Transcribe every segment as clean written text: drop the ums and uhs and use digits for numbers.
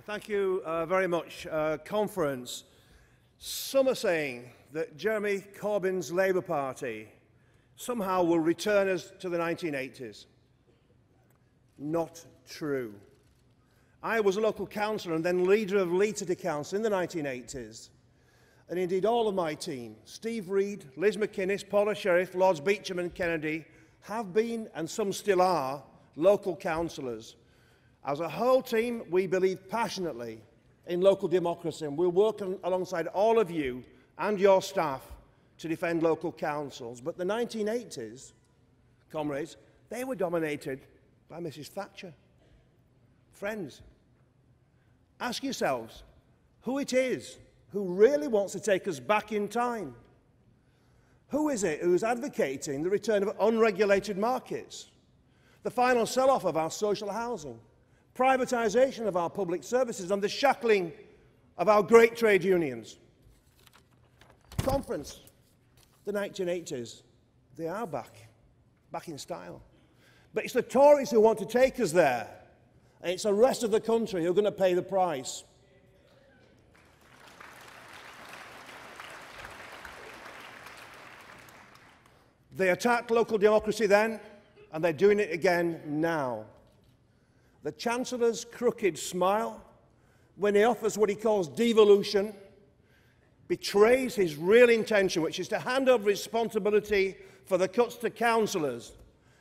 Thank you very much. Conference. Some are saying that Jeremy Corbyn's Labour Party somehow will return us to the 1980s. Not true. I was a local councillor and then leader of Leeds City Council in the 1980s. And indeed all of my team, Steve Reed, Liz McInnes, Paula Sheriff, Lords Beecham and Kennedy, have been, and some still are, local councillors. As a whole team, we believe passionately in local democracy, and we'll work alongside all of you and your staff to defend local councils. But the 1980s, comrades, they were dominated by Mrs. Thatcher. Friends, ask yourselves who it is who really wants to take us back in time. Who is it who's advocating the return of unregulated markets, the final sell-off of our social housing, privatisation of our public services and the shackling of our great trade unions? Conference, the 1980s, they are back in style. But it's the Tories who want to take us there, and it's the rest of the country who are going to pay the price. They attacked local democracy then, and they're doing it again now. The Chancellor's crooked smile, when he offers what he calls devolution, betrays his real intention, which is to hand over responsibility for the cuts to councillors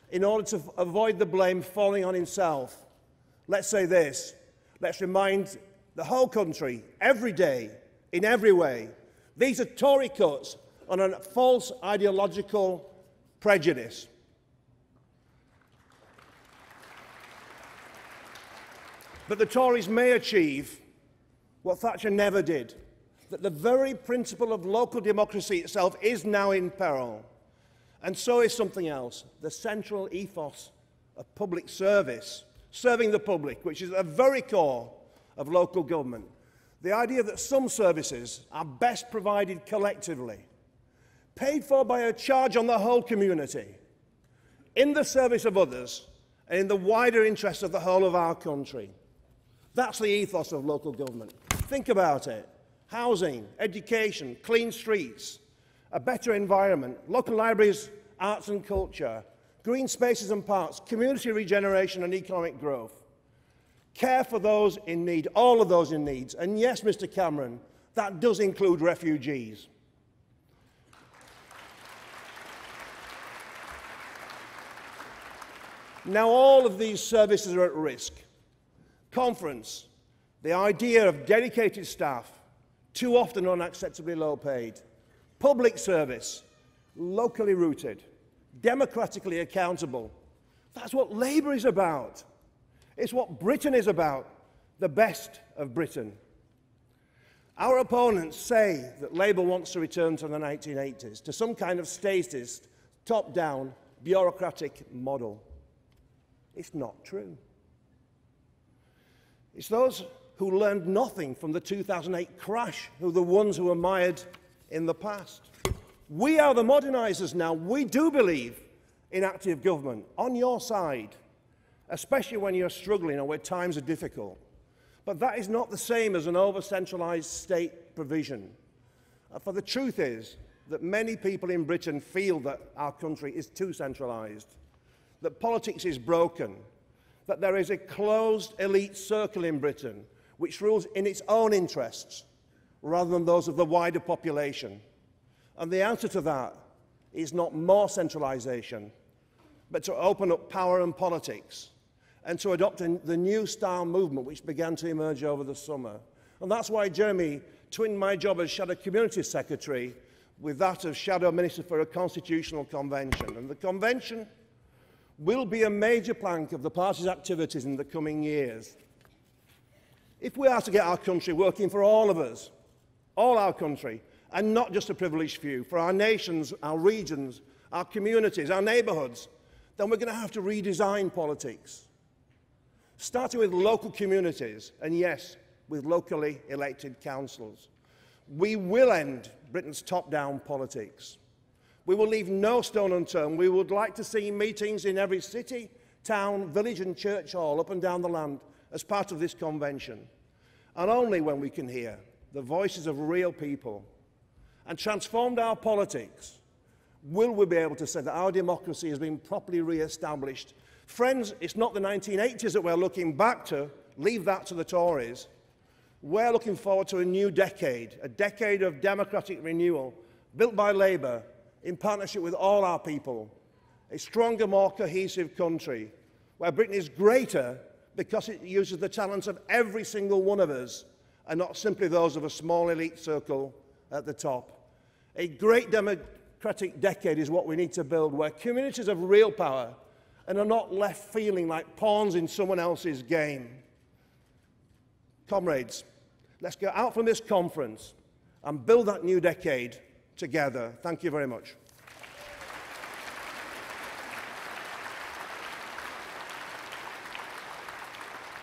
in order to avoid the blame falling on himself. Let's say this. Let's remind the whole country, every day, in every way, these are Tory cuts on a false ideological prejudice. But the Tories may achieve what Thatcher never did, that the very principle of local democracy itself is now in peril. And so is something else, the central ethos of public service, serving the public, which is at the very core of local government. The idea that some services are best provided collectively, paid for by a charge on the whole community, in the service of others, and in the wider interest of the whole of our country. That's the ethos of local government. Think about it. Housing, education, clean streets, a better environment, local libraries, arts and culture, green spaces and parks, community regeneration and economic growth. Care for those in need, all of those in need. And yes, Mr. Cameron, that does include refugees. Now all of these services are at risk. Conference, the idea of dedicated staff, too often unacceptably low paid. Public service, locally rooted, democratically accountable. That's what Labour is about. It's what Britain is about, the best of Britain. Our opponents say that Labour wants to return to the 1980s, to some kind of statist, top-down, bureaucratic model. It's not true. It's those who learned nothing from the 2008 crash who are the ones who are mired in the past. We are the modernisers now. We do believe in active government, on your side, especially when you're struggling or where times are difficult. But that is not the same as an over-centralised state provision. For the truth is that many people in Britain feel that our country is too centralised, that politics is broken, that there is a closed elite circle in Britain which rules in its own interests rather than those of the wider population. And the answer to that is not more centralisation, but to open up power and politics and to adopt the new style movement which began to emerge over the summer. And that's why Jeremy twinned my job as Shadow Community Secretary with that of Shadow Minister for a Constitutional Convention. And the Convention will be a major plank of the party's activities in the coming years. If we are to get our country working for all of us, all our country, and not just a privileged few, for our nations, our regions, our communities, our neighbourhoods, then we're going to have to redesign politics. Starting with local communities, and yes, with locally elected councils. We will end Britain's top-down politics. We will leave no stone unturned. We would like to see meetings in every city, town, village and church hall up and down the land as part of this convention. and only when we can hear the voices of real people and transformed our politics, will we be able to say that our democracy has been properly re-established. Friends, it's not the 1980s that we're looking back to. Leave that to the Tories. We're looking forward to a new decade, a decade of democratic renewal, built by Labour in partnership with all our people, a stronger, more cohesive country, where Britain is greater because it uses the talents of every single one of us, and not simply those of a small elite circle at the top. A great democratic decade is what we need to build, where communities have real power and are not left feeling like pawns in someone else's game. Comrades, let's go out from this conference and build that new decade together. Thank you very much.